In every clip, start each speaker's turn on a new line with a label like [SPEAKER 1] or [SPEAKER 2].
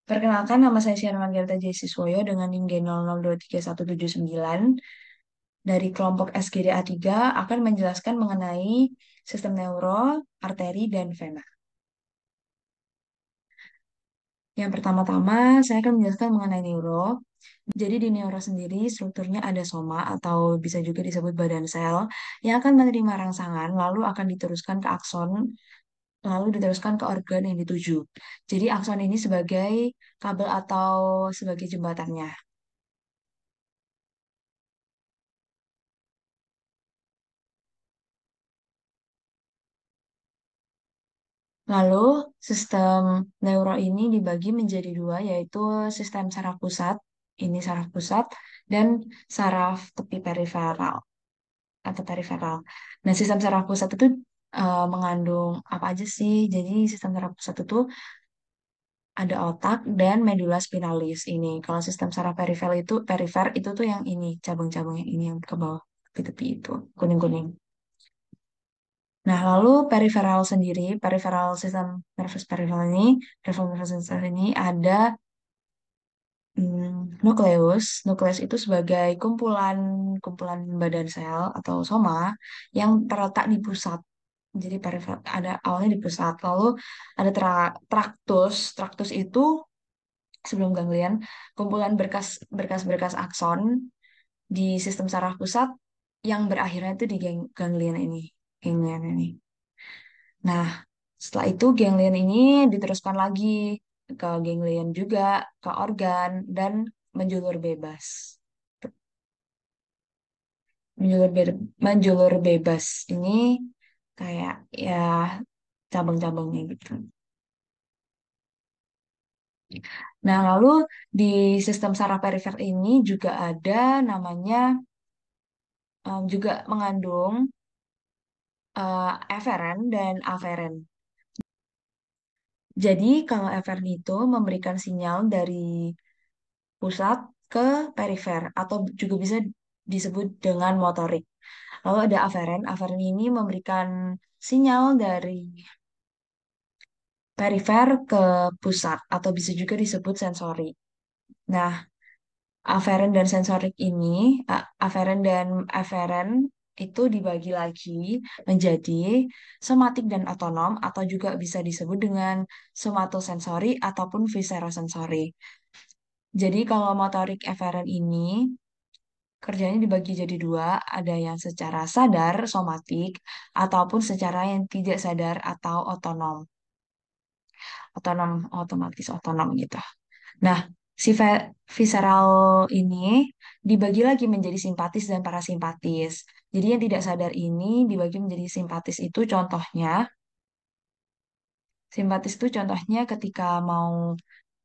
[SPEAKER 1] Perkenalkan, nama saya Syara Margarita Siswoyo dengan NIM G00231179 dari kelompok SGDA 3 akan menjelaskan mengenai sistem neuro, arteri, dan vena. Yang pertama-tama, saya akan menjelaskan mengenai neuro. Jadi di neuro sendiri strukturnya ada soma atau bisa juga disebut badan sel yang akan menerima rangsangan lalu akan diteruskan ke akson lalu diteruskan ke organ yang dituju. Jadi akson ini sebagai kabel atau sebagai jembatannya. Lalu, sistem neuro ini dibagi menjadi dua, yaitu sistem saraf pusat, ini saraf pusat, dan saraf tepi periferal atau periferal. Nah, sistem saraf pusat itu mengandung apa aja sih? Jadi, sistem saraf pusat itu ada otak dan medula spinalis ini. Kalau sistem saraf perifer itu tuh yang ini, cabang-cabang yang ini yang ke bawah, tepi-tepi itu, kuning-kuning. Nah, lalu periferal sendiri, periferal sistem nervous peripheral ini, peripheral nervous system ini ada nukleus. Nukleus itu sebagai kumpulan kumpulan badan sel atau soma yang terletak di pusat. Jadi periferal ada awalnya di pusat. Lalu ada traktus. Traktus itu sebelum ganglion, kumpulan berkas-berkas akson di sistem saraf pusat yang berakhirnya itu di ganglion ini. Ganglion ini. Nah, setelah itu ganglion ini diteruskan lagi ke ganglion juga, ke organ, dan menjulur bebas. Menjulur bebas ini kayak ya cabang-cabangnya gitu. Nah, lalu di sistem saraf perifer ini juga ada namanya juga mengandung eferen dan aferen. Jadi kalau eferen itu memberikan sinyal dari pusat ke perifer atau juga bisa disebut dengan motorik. Lalu ada aferen. Aferen ini memberikan sinyal dari perifer ke pusat atau bisa juga disebut sensori. Nah, aferen dan sensorik ini, aferen dan eferen itu dibagi lagi menjadi somatik dan otonom atau juga bisa disebut dengan somatosensori ataupun viserosensori. Jadi kalau motorik eferen ini kerjanya dibagi jadi dua, ada yang secara sadar, somatik, ataupun secara yang tidak sadar atau otonom. Otonom, otomatis otonom gitu. Nah, si visceral ini dibagi lagi menjadi simpatis dan parasimpatis. Jadi yang tidak sadar ini dibagi menjadi simpatis itu contohnya, simpatis itu contohnya ketika mau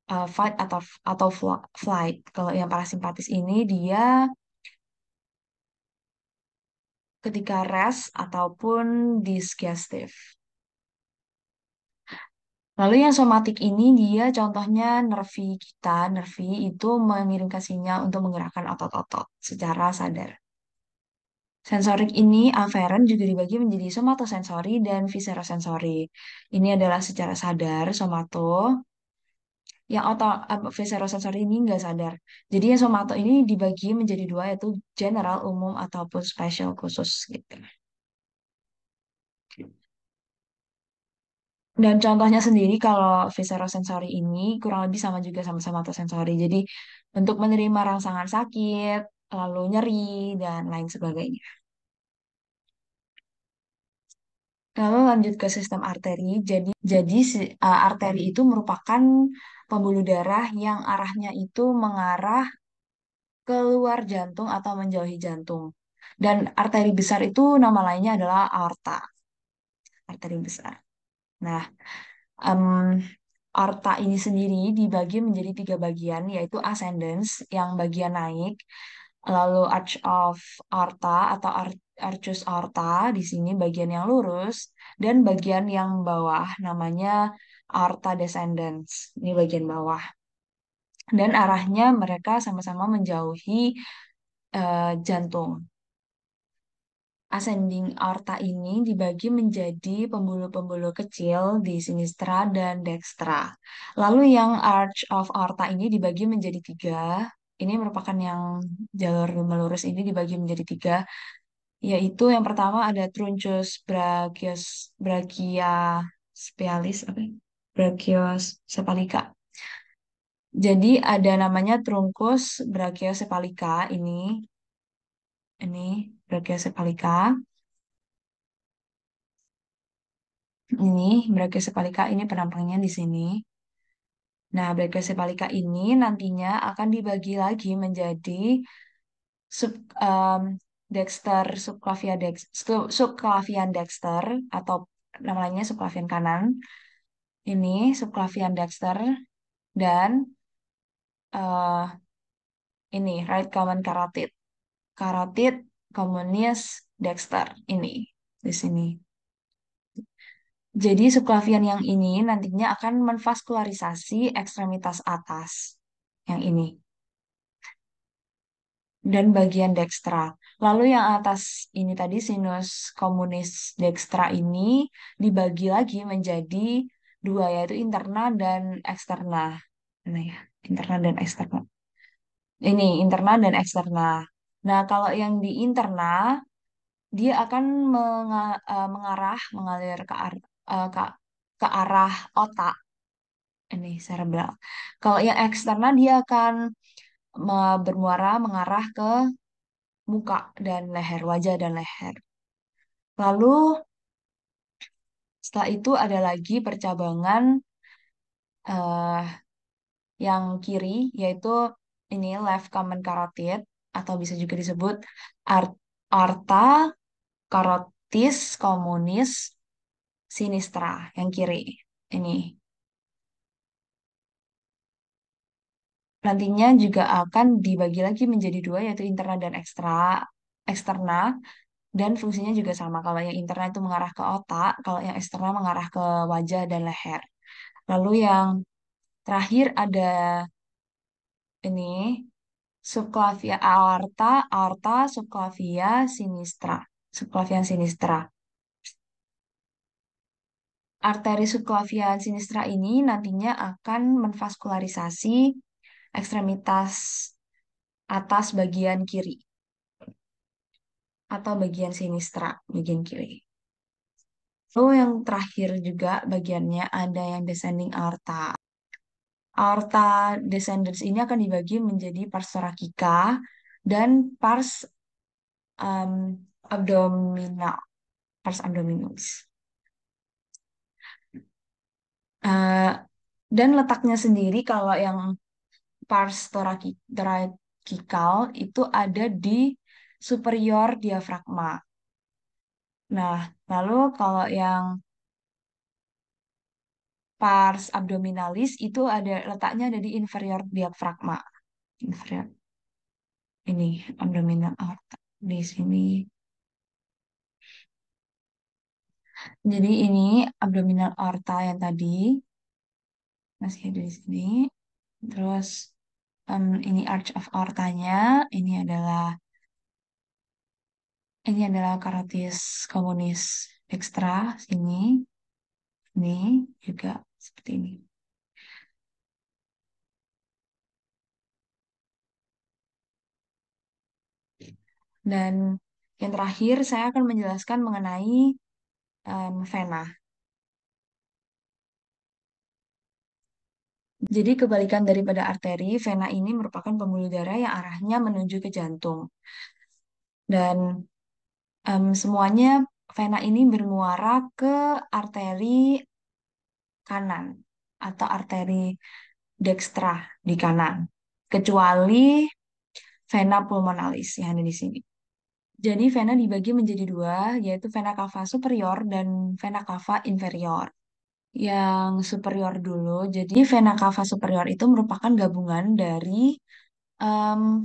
[SPEAKER 1] fight atau flight. Kalau yang parasimpatis ini dia ketika rest ataupun digestive. Lalu yang somatik ini dia contohnya nervi itu mengirimkan sinyal untuk menggerakkan otot-otot secara sadar. Sensorik ini aferen juga dibagi menjadi somatosensori dan viserosensori. Ini adalah secara sadar somato, yang viserosensori ini nggak sadar. Jadi yang somato ini dibagi menjadi dua yaitu general umum ataupun spesial khusus gitu. Dan contohnya sendiri kalau viserosensori ini kurang lebih sama juga sama somatosensori. Jadi untuk menerima rangsangan sakit, lalu nyeri, dan lain sebagainya. Lalu lanjut ke sistem arteri. Jadi arteri itu merupakan pembuluh darah yang arahnya itu mengarah keluar jantung atau menjauhi jantung. Dan arteri besar itu nama lainnya adalah aorta, arteri besar. Nah, em, aorta ini sendiri dibagi menjadi tiga bagian, yaitu ascendens yang bagian naik, lalu arch of aorta atau arcus aorta di sini bagian yang lurus, dan bagian yang bawah namanya aorta descendens, ini bagian bawah. Dan arahnya mereka sama-sama menjauhi jantung. ascending aorta ini dibagi menjadi pembuluh-pembuluh kecil di sinistra dan dextra. Lalu yang arch of aorta ini dibagi menjadi tiga. Ini merupakan yang jalur melurus ini dibagi menjadi tiga, yaitu yang pertama ada truncus brachiaspecialis, apa ya? Brachiocephalica. Jadi ada namanya truncus brachiocephalica ini brachiocephalica, ini brachiocephalica ini penampangnya di sini. Nah, brachiocephalica ini nantinya akan dibagi lagi menjadi sub dexter subclavian dexter atau namanya subclavian kanan. Ini subclavian dexter dan eh, ini right common carotid. Carotid communis dexter ini di sini. Jadi subclavian yang ini nantinya akan menvaskularisasi ekstremitas atas yang ini dan bagian dekstra. Lalu yang atas ini tadi sinus komunis dekstra ini dibagi lagi menjadi dua, yaitu interna dan eksterna. Nah ya, interna dan eksterna. Ini interna dan eksterna. Nah, kalau yang di interna dia akan mengalir ke arah otak ini cerebral. Kalau yang eksterna dia akan bermuara mengarah ke muka dan leher, wajah dan leher. Lalu setelah itu ada lagi percabangan eh, yang kiri, yaitu ini left common carotid atau bisa juga disebut arta carotis communis sinistra yang kiri. Ini nantinya juga akan dibagi lagi menjadi dua, yaitu interna dan eksterna, dan fungsinya juga sama. Kalau yang interna itu mengarah ke otak, kalau yang eksterna mengarah ke wajah dan leher. Lalu yang terakhir ada ini subclavia aorta, aorta subclavia sinistra, subclavian sinistra. Arteri subclavian sinistra ini nantinya akan menvaskularisasi ekstremitas atas bagian kiri atau bagian sinistra, bagian kiri. Lalu yang terakhir juga bagiannya ada yang descending aorta. Aorta descendens ini akan dibagi menjadi pars thoracica dan um, abdominal, pars abdominis. Eh, dan letaknya sendiri kalau yang pars thoracical itu ada di superior diafragma. Nah, lalu kalau yang pars abdominalis itu ada letaknya ada di inferior diafragma. Inferior ini abdominal aorta di sini. Jadi ini abdominal aorta yang tadi masih ada di sini. Terus ini arch of aortanya. Ini adalah carotis communis extra sini. Ini juga seperti ini. Dan yang terakhir saya akan menjelaskan mengenai vena. Jadi kebalikan daripada arteri, vena ini merupakan pembuluh darah yang arahnya menuju ke jantung. Dan semuanya vena ini bermuara ke arteri kanan atau arteri dekstra di kanan. Kecuali vena pulmonalis yang ada di sini. Jadi vena dibagi menjadi dua, yaitu vena cava superior dan vena cava inferior. Yang superior dulu, jadi vena cava superior itu merupakan gabungan dari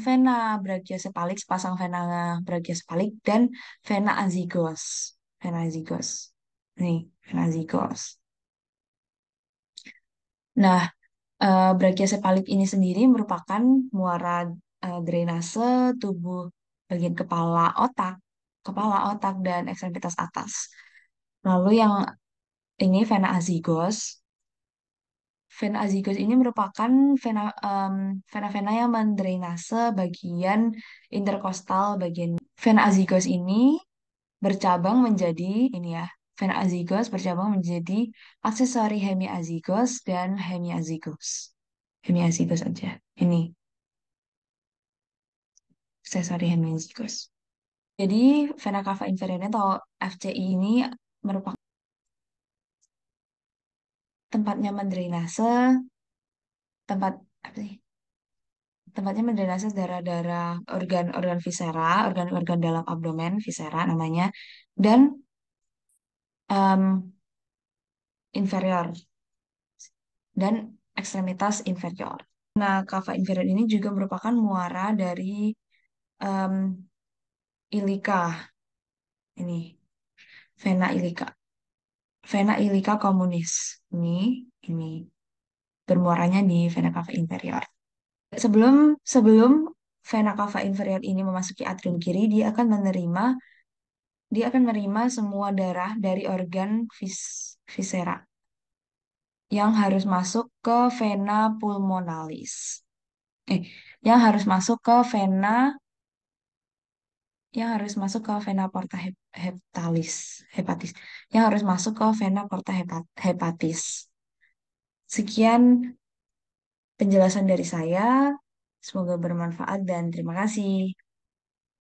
[SPEAKER 1] vena brachiocephalic, sepasang vena brachiocephalic, dan vena azygos. Vena azygos. Nih, vena azygos. Nah, brachiocephalic ini sendiri merupakan muara drainase tubuh bagian kepala otak. kepala, otak, dan ekstremitas atas. Lalu yang ini vena azygos. Vena azygos ini merupakan vena-vena yang mendrainase bagian interkostal bagian. Vena azygos ini bercabang menjadi ini ya. Vena azygos bercabang menjadi aksesori hemiazygos dan hemiazygos. Hemiazygos aja. Ini aksesori hemiazygos. Jadi vena cava inferior atau FCI ini merupakan tempatnya mendrainase, tempat apa sih? Tempatnya mendrainase darah-darah organ-organ viscera, organ-organ dalam abdomen, viscera namanya, dan em, inferior dan ekstremitas inferior. Nah, kava inferior ini juga merupakan muara dari em, ilika. Ini vena ilika, vena ilika communis. Ini bermuaranya di vena cava inferior. Sebelum sebelum vena cava inferior ini memasuki atrium kiri, dia akan menerima semua darah dari organ viscera yang harus masuk ke vena pulmonalis. Eh, yang harus masuk ke vena yang harus masuk ke vena porta hepatis, yang harus masuk ke vena porta hepatis. Sekian penjelasan dari saya. Semoga bermanfaat dan terima kasih.